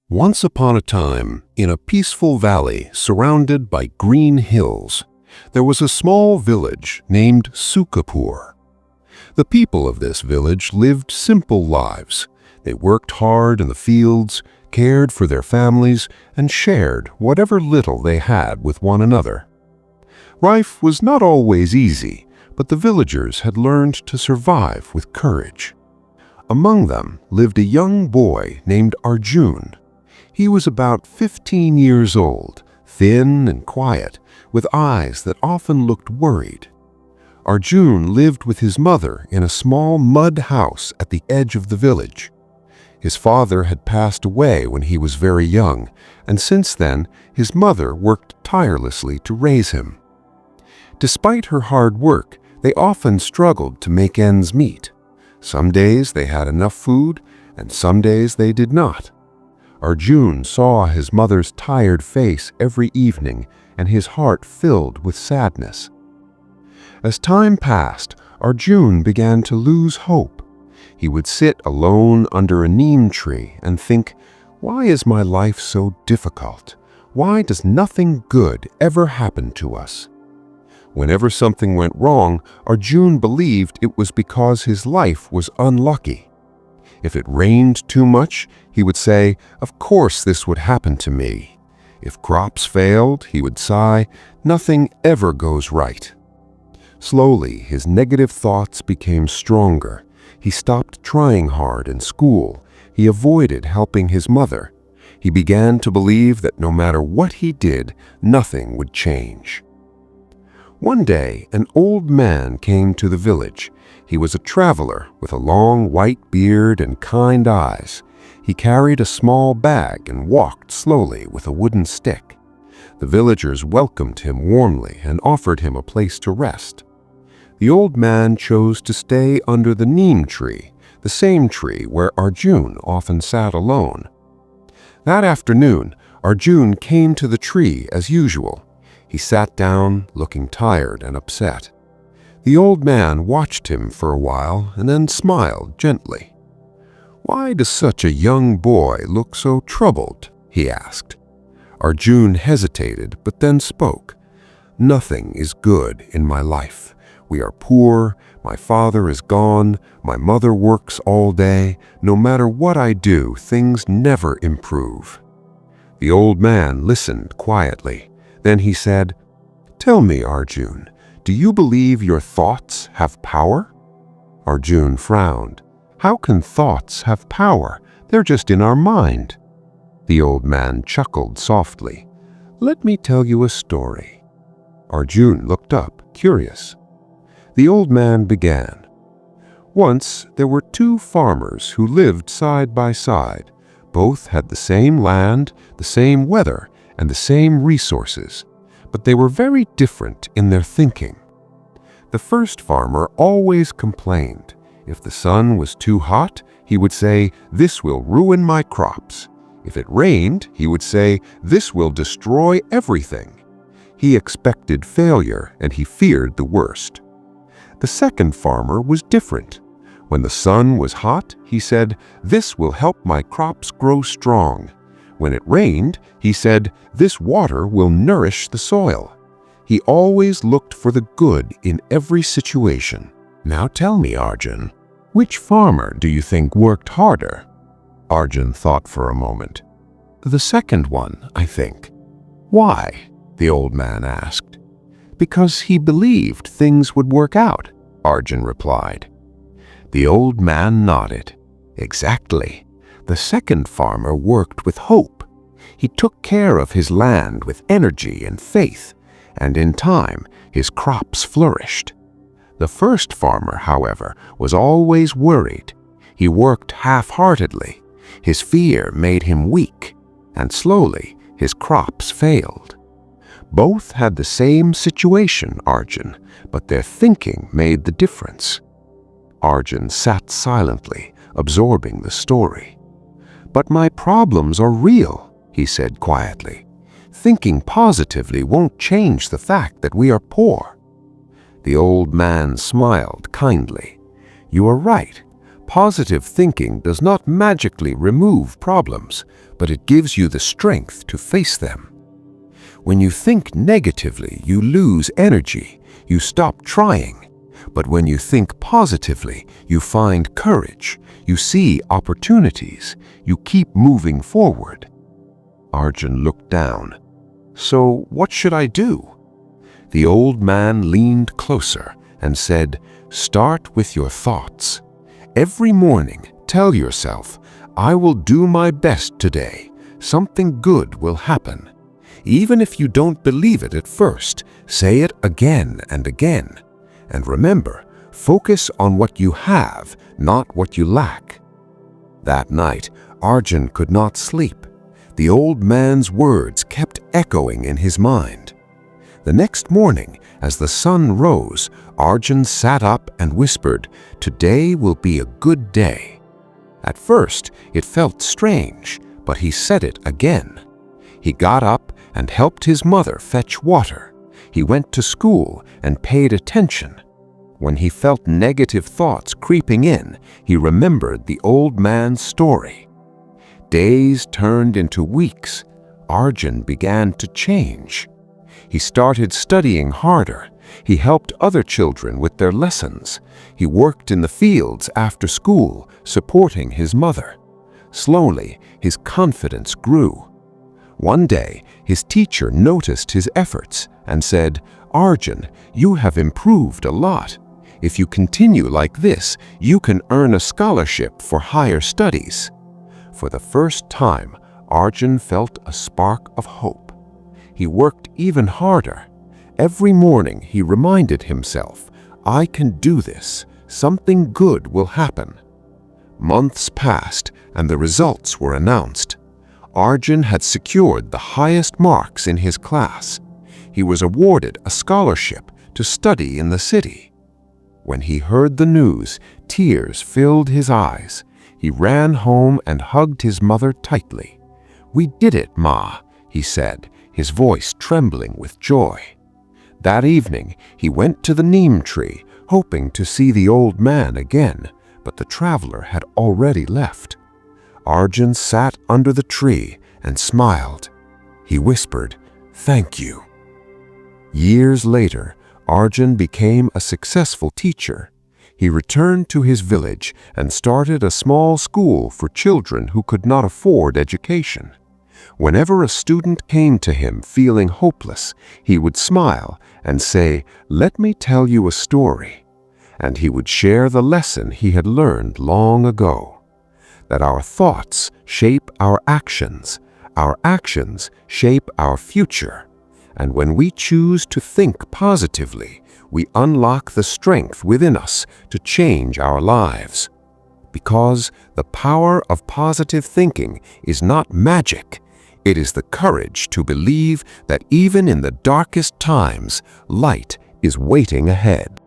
Once upon a time, in a peaceful valley surrounded by green hills, there was a small village named Sukapur. The people of this village lived simple lives. They worked hard in the fields, cared for their families, and shared whatever little they had with one another. Life was not always easy, but the villagers had learned to survive with courage. Among them lived a young boy named Arjun. He was about 15 years old, thin and quiet, with eyes that often looked worried. Arjun lived with his mother in a small mud house at the edge of the village. His father had passed away when he was very young, and since then his mother worked tirelessly to raise him. Despite her hard work, they often struggled to make ends meet. Some days they had enough food, and some days they did not. Arjun saw his mother's tired face every evening, and his heart filled with sadness. As time passed, Arjun began to lose hope. He would sit alone under a neem tree and think, "Why is my life so difficult? Why does nothing good ever happen to us?" Whenever something went wrong, Arjun believed it was because his life was unlucky. If it rained too much, he would say, "Of course this would happen to me." If crops failed, he would sigh, "Nothing ever goes right." Slowly, his negative thoughts became stronger. He stopped trying hard in school. He avoided helping his mother. He began to believe that no matter what he did, nothing would change. One day, an old man came to the village. He was a traveler with a long white beard and kind eyes. He carried a small bag and walked slowly with a wooden stick. The villagers welcomed him warmly and offered him a place to rest. The old man chose to stay under the neem tree, the same tree where Arjun often sat alone. That afternoon, Arjun came to the tree as usual. He sat down, looking tired and upset. The old man watched him for a while and then smiled gently. "Why does such a young boy look so troubled?" he asked. Arjun hesitated but then spoke. "Nothing is good in my life. We are poor, my father is gone, my mother works all day. No matter what I do, things never improve." The old man listened quietly. Then he said, "Tell me, Arjun, do you believe your thoughts have power?" Arjun frowned. "How can thoughts have power? They're just in our mind." The old man chuckled softly. "Let me tell you a story." Arjun looked up, curious. The old man began. Once there were two farmers who lived side by side. Both had the same land, the same weather, and the same resources, but they were very different in their thinking. The first farmer always complained. If the sun was too hot, he would say, "This will ruin my crops." If it rained, he would say, "This will destroy everything." He expected failure and he feared the worst. The second farmer was different. When the sun was hot, he said, "This will help my crops grow strong." When it rained, he said, "This water will nourish the soil." He always looked for the good in every situation. "Now tell me, Arjun, which farmer do you think worked harder?" Arjun thought for a moment. "The second one, I think." "Why?" the old man asked. "Because he believed things would work out," Arjun replied. The old man nodded. "Exactly. The second farmer worked with hope. He took care of his land with energy and faith, and in time his crops flourished. The first farmer, however, was always worried. He worked half-heartedly. His fear made him weak, and slowly his crops failed. Both had the same situation, Arjun, but their thinking made the difference." Arjun sat silently, absorbing the story. "But my problems are real," he said quietly. "Thinking positively won't change the fact that we are poor." The old man smiled kindly. "You are right. Positive thinking does not magically remove problems, but it gives you the strength to face them. When you think negatively, you lose energy, you stop trying. But when you think positively, you find courage, you see opportunities, you keep moving forward. Arjun looked down. So what should I do? The old man leaned closer and said, "Start with your thoughts. Every morning, tell yourself, I will do my best today. Something good will happen. Even if you don't believe it at first, say it again and again. And remember, focus on what you have, not what you lack." That night, Arjun could not sleep. The old man's words kept echoing in his mind. The next morning, as the sun rose, Arjun sat up and whispered, "Today will be a good day." At first, it felt strange, but he said it again. He got up and helped his mother fetch water. He went to school and paid attention. When he felt negative thoughts creeping in, he remembered the old man's story. Days turned into weeks. Arjun began to change. He started studying harder. He helped other children with their lessons. He worked in the fields after school, supporting his mother. Slowly, his confidence grew. One day, his teacher noticed his efforts and said, "Arjun, you have improved a lot. If you continue like this, you can earn a scholarship for higher studies." For the first time, Arjun felt a spark of hope. He worked even harder. Every morning he reminded himself, "I can do this. Something good will happen." Months passed and the results were announced. Arjun had secured the highest marks in his class. He was awarded a scholarship to study in the city. When he heard the news, tears filled his eyes. He ran home and hugged his mother tightly. "We did it, Ma," he said, his voice trembling with joy. That evening, he went to the neem tree, hoping to see the old man again, but the traveler had already left. Arjun sat under the tree and smiled. He whispered, "Thank you." Years later, Arjun became a successful teacher. He returned to his village and started a small school for children who could not afford education. Whenever a student came to him feeling hopeless, he would smile and say, "Let me tell you a story." And he would share the lesson he had learned long ago, that our thoughts shape our actions shape our future. And when we choose to think positively, we unlock the strength within us to change our lives. Because the power of positive thinking is not magic. It is the courage to believe that even in the darkest times, light is waiting ahead.